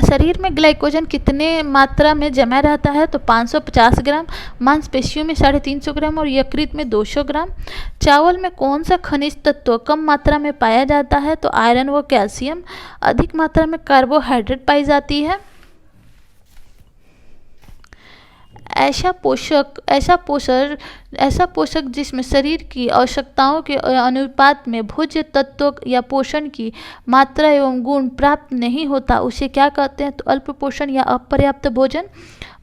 शरीर में ग्लाइकोजन कितने मात्रा में जमा रहता है? तो 550 ग्राम। मांसपेशियों में 350 ग्राम और यकृत में 200 ग्राम। चावल में कौन सा खनिज तत्व कम मात्रा में पाया जाता है? तो आयरन व कैल्शियम। अधिक मात्रा में कार्बोहाइड्रेट पाई जाती है। ऐसा पोषक जिसमें शरीर की आवश्यकताओं के अनुपात में भोज्य तत्वों या पोषण की मात्रा एवं गुण प्राप्त नहीं होता, उसे क्या कहते हैं? तो अल्प पोषण या अपर्याप्त भोजन।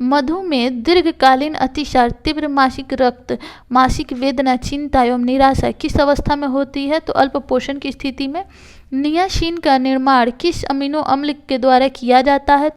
मधुमेह, दीर्घकालीन अतिसार, तीव्र मासिक रक्त, मासिक वेदना, चिंता एवं निराशा किस अवस्था में होती है? तो अल्प पोषण की स्थिति में। नियासिन का निर्माण किस अमीनो अम्ल के द्वारा किया जाता है?